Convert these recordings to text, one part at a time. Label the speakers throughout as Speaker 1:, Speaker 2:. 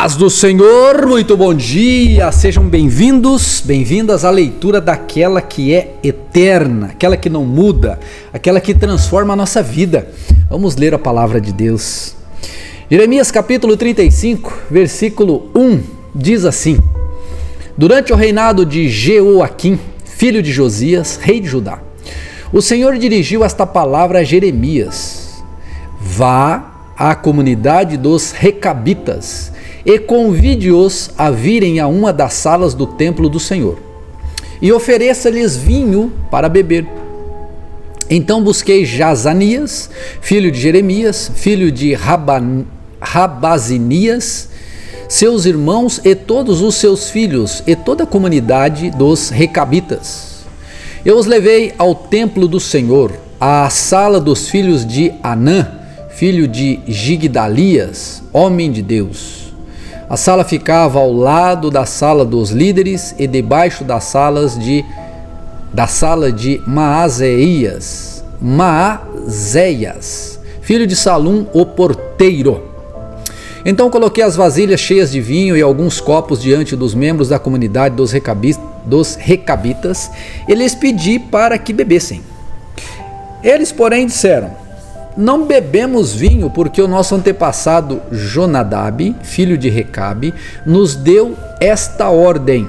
Speaker 1: Paz do Senhor, muito bom dia, sejam bem-vindos, bem-vindas à leitura daquela que é eterna, aquela que não muda, aquela que transforma a nossa vida. Vamos ler a palavra de Deus. Jeremias capítulo 35, versículo 1, diz assim: Durante o reinado de Jeoaquim, filho de Josias, rei de Judá, o Senhor dirigiu esta palavra a Jeremias: Vá à comunidade dos Recabitas e convide-os a virem a uma das salas do templo do Senhor, e ofereça-lhes vinho para beber. Então busquei Jazanias, filho de Jeremias, filho de Rabazinias, seus irmãos e todos os seus filhos, e toda a comunidade dos Recabitas. Eu os levei ao templo do Senhor, à sala dos filhos de Anã, filho de Gigdalias, homem de Deus. A sala ficava ao lado da sala dos líderes e debaixo da sala de Maazéias, filho de Salum, o porteiro. Então coloquei as vasilhas cheias de vinho e alguns copos diante dos membros da comunidade dos Recabitas e lhes pedi para que bebessem. Eles, porém, disseram: Não bebemos vinho porque o nosso antepassado Jonadab, filho de Recabe, nos deu esta ordem: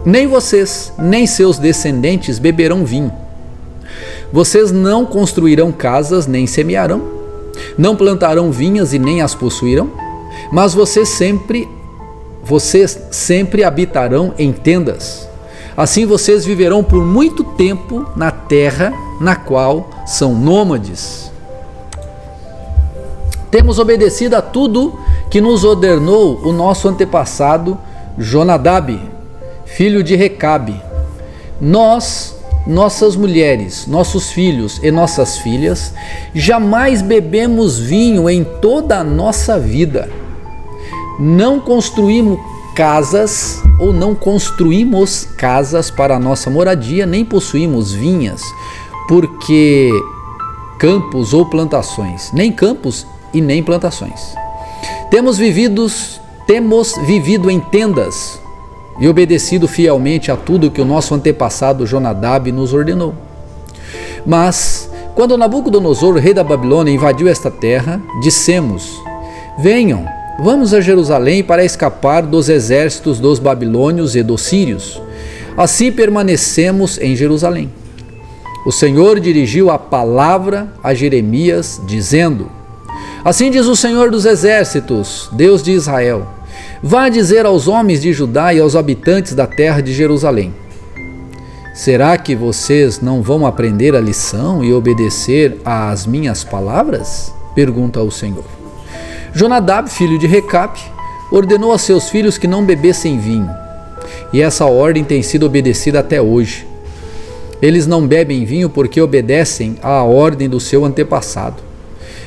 Speaker 1: nem vocês, nem seus descendentes beberão vinho. Vocês não construirão casas, nem semearão, não plantarão vinhas e nem as possuirão, mas vocês sempre habitarão em tendas. Assim vocês viverão por muito tempo na terra na qual são nômades. Temos obedecido a tudo que nos ordenou o nosso antepassado Jonadab, filho de Recabe. Nós, nossas mulheres, nossos filhos e nossas filhas, jamais bebemos vinho em toda a nossa vida. Não construímos casas para a nossa moradia, nem possuímos vinhas, porque campos ou plantações, nem campos e nem plantações. Temos vivido em tendas e obedecido fielmente a tudo que o nosso antepassado Jonadab nos ordenou. Mas, quando Nabucodonosor, rei da Babilônia, invadiu esta terra, dissemos: Venham, vamos a Jerusalém para escapar dos exércitos dos babilônios e dos sírios. Assim permanecemos em Jerusalém. O Senhor dirigiu a palavra a Jeremias, dizendo: Assim diz o Senhor dos exércitos, Deus de Israel: Vá dizer aos homens de Judá e aos habitantes da terra de Jerusalém: Será que vocês não vão aprender a lição e obedecer às minhas palavras? Pergunta o Senhor. Jonadab, filho de Recabe, ordenou a seus filhos que não bebessem vinho, e essa ordem tem sido obedecida até hoje. Eles não bebem vinho porque obedecem à ordem do seu antepassado.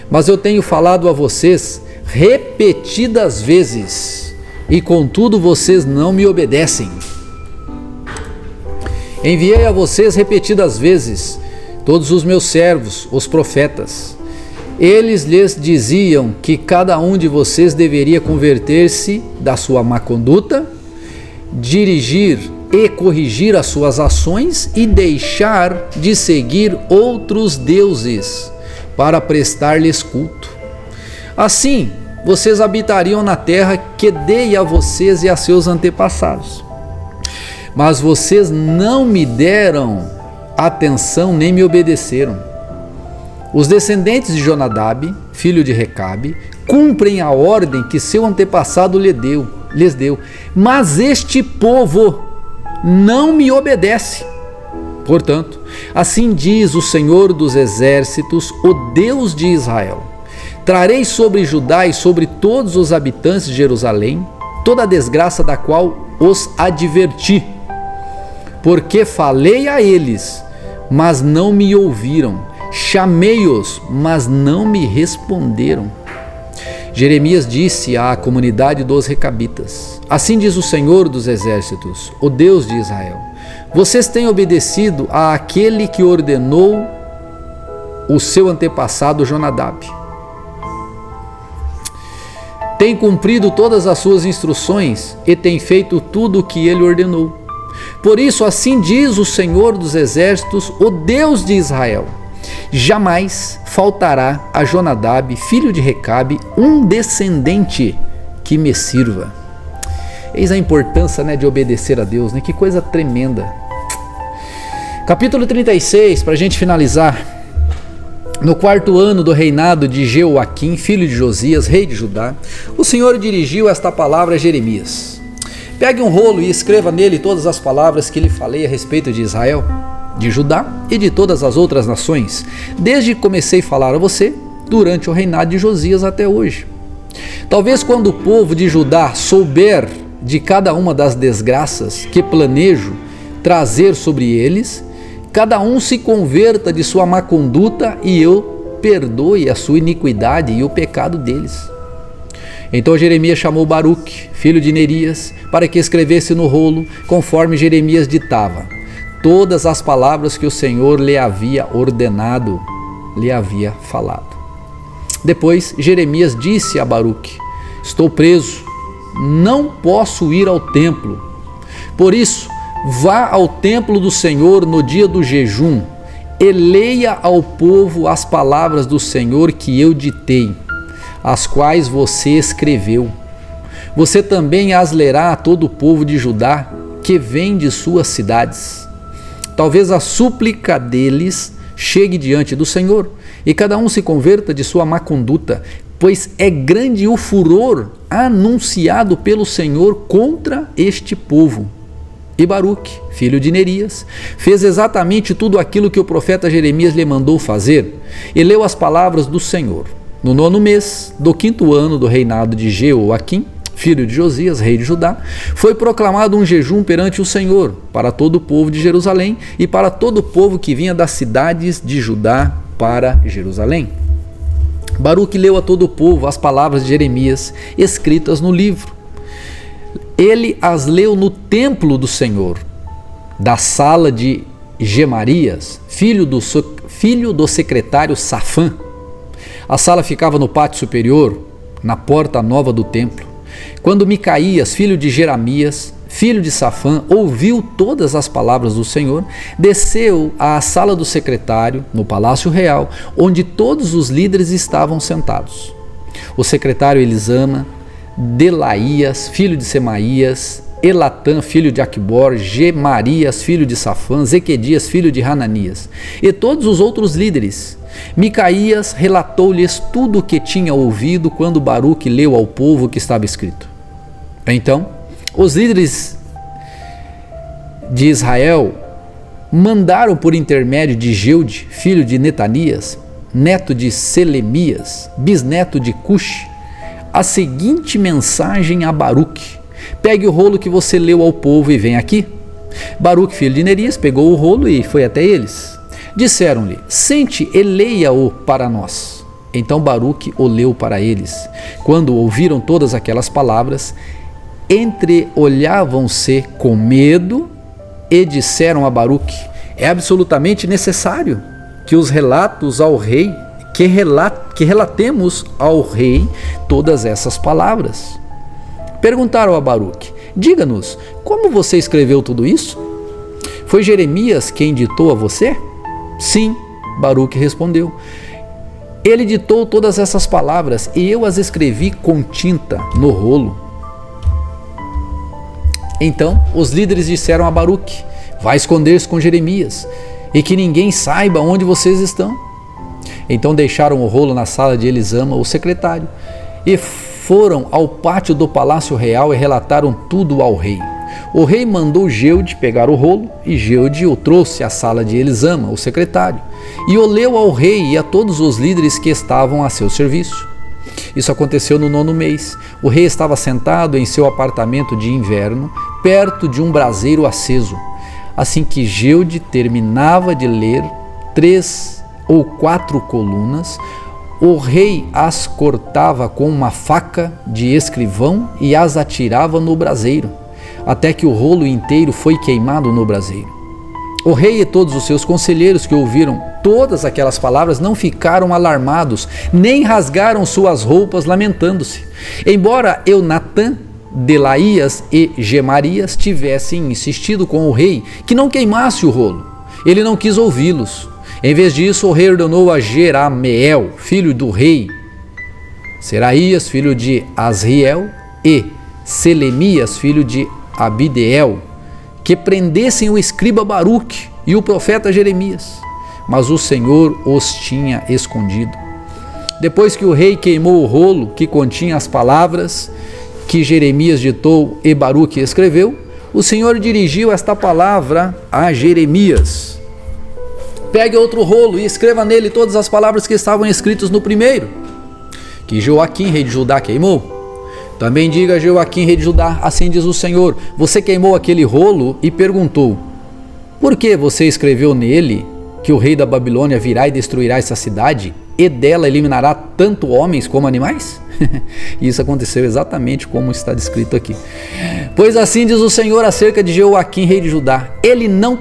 Speaker 1: Mas eu tenho falado a vocês repetidas vezes, e contudo vocês não me obedecem. Enviei a vocês repetidas vezes todos os meus servos, os profetas. Eles lhes diziam que cada um de vocês deveria converter-se da sua má conduta, dirigir e corrigir as suas ações e deixar de seguir outros deuses para prestar-lhes culto. Assim, vocês habitariam na terra que dei a vocês e a seus antepassados. Mas vocês não me deram atenção nem me obedeceram. Os descendentes de Jonadab, filho de Recabe, cumprem a ordem que seu antepassado lhes deu, mas este povo não me obedece. Portanto, assim diz o Senhor dos exércitos, o Deus de Israel: Trarei sobre Judá e sobre todos os habitantes de Jerusalém toda a desgraça da qual os adverti, porque falei a eles, mas não me ouviram, chamei-os, mas não me responderam. Jeremias disse à comunidade dos Recabitas: Assim diz o Senhor dos exércitos, o Deus de Israel: Vocês têm obedecido àquele que ordenou o seu antepassado Jonadab. tem cumprido todas as suas instruções e tem feito tudo o que ele ordenou. Por isso, assim diz o Senhor dos Exércitos, o Deus de Israel: jamais faltará a Jonadab, filho de Recabe, um descendente que me sirva. Eis a importância, de obedecer a Deus, que coisa tremenda. Capítulo 36, para a gente finalizar. No 4º ano do reinado de Jeoaquim, filho de Josias, rei de Judá, o Senhor dirigiu esta palavra a Jeremias: pegue um rolo e escreva nele todas as palavras que lhe falei a respeito de Israel, de Judá e de todas as outras nações, desde que comecei a falar a você, durante o reinado de Josias até hoje. Talvez quando o povo de Judá souber de cada uma das desgraças que planejo trazer sobre eles, cada um se converta de sua má conduta e eu perdoe a sua iniquidade e o pecado deles. Então Jeremias chamou Baruque, filho de Nerias, para que escrevesse no rolo, conforme Jeremias ditava, todas as palavras que o Senhor lhe havia ordenado, lhe havia falado. Depois Jeremias disse a Baruque: estou preso, não posso ir ao templo. Por isso, vá ao templo do Senhor no dia do jejum e leia ao povo as palavras do Senhor que eu ditei, as quais você escreveu. Você também as lerá a todo o povo de Judá que vem de suas cidades. Talvez a súplica deles chegue diante do Senhor e cada um se converta de sua má conduta, pois é grande o furor anunciado pelo Senhor contra este povo. E Baruque, filho de Nerias, fez exatamente tudo aquilo que o profeta Jeremias lhe mandou fazer e leu as palavras do Senhor. No 9º mês do 5º ano do reinado de Jeoaquim, filho de Josias, rei de Judá, foi proclamado um jejum perante o Senhor para todo o povo de Jerusalém e para todo o povo que vinha das cidades de Judá para Jerusalém. Baruque leu a todo o povo as palavras de Jeremias escritas no livro. Ele as leu no templo do Senhor, da sala de Gemarias, filho do secretário Safã. A sala ficava no pátio superior, na porta nova do templo. Quando Micaías, filho de Jeramias, filho de Safã, ouviu todas as palavras do Senhor, desceu à sala do secretário, no palácio real, onde todos os líderes estavam sentados. O secretário Elisama, Delaías, filho de Semaías, Elatã, filho de Aquibor, Gemarias, filho de Safã, Zequedias, filho de Hananias, e todos os outros líderes. Micaías relatou-lhes tudo o que tinha ouvido quando Baruque leu ao povo o que estava escrito. Então, os líderes de Israel mandaram por intermédio de Jeude, filho de Netanias, neto de Selemias, bisneto de Cuxi, a seguinte mensagem a Baruque: pegue o rolo que você leu ao povo e vem aqui. Baruque, filho de Nerias, pegou o rolo e foi até eles. Disseram-lhe: sente e leia-o para nós. Então Baruque o leu para eles. Quando ouviram todas aquelas palavras, entreolhavam-se com medo e disseram a Baruque: é absolutamente necessário que os relatos ao rei que relatemos ao rei todas essas palavras. Perguntaram a Baruque: diga-nos, como você escreveu tudo isso? Foi Jeremias quem ditou a você? Sim, Baruque respondeu. Ele ditou todas essas palavras e eu as escrevi com tinta no rolo. Então os líderes disseram a Baruque: vá esconder-se com Jeremias e que ninguém saiba onde vocês estão. Então deixaram o rolo na sala de Elisama, o secretário, e foram ao pátio do palácio real e relataram tudo ao rei. O rei mandou Jeude pegar o rolo e Jeude o trouxe à sala de Elisama, o secretário, e o leu ao rei e a todos os líderes que estavam a seu serviço. Isso aconteceu no 9º mês. O rei estava sentado em seu apartamento de inverno, perto de um braseiro aceso. Assim que Jeude terminava de ler 3 ou 4 colunas, o rei as cortava com uma faca de escrivão e as atirava no braseiro, até que o rolo inteiro foi queimado no braseiro. O rei e todos os seus conselheiros que ouviram todas aquelas palavras não ficaram alarmados, nem rasgaram suas roupas lamentando-se. Embora Eunatã, Delaías e Gemarias tivessem insistido com o rei que não queimasse o rolo, ele não quis ouvi-los. Em vez disso, o rei ordenou a Jerameel, filho do rei, Seraías, filho de Asriel, e Selemias, filho de Abideel, que prendessem o escriba Baruque e o profeta Jeremias, mas o Senhor os tinha escondido. Depois que o rei queimou o rolo que continha as palavras que Jeremias ditou e Baruque escreveu, o Senhor dirigiu esta palavra a Jeremias: pegue outro rolo e escreva nele todas as palavras que estavam escritas no primeiro, que Joaquim, rei de Judá, queimou. Também diga a Joaquim, rei de Judá: assim diz o Senhor, você queimou aquele rolo e perguntou: por que você escreveu nele que o rei da Babilônia virá e destruirá essa cidade, e dela eliminará tanto homens como animais? Isso aconteceu exatamente como está descrito aqui. Pois assim diz o Senhor acerca de Joaquim, rei de Judá: ele não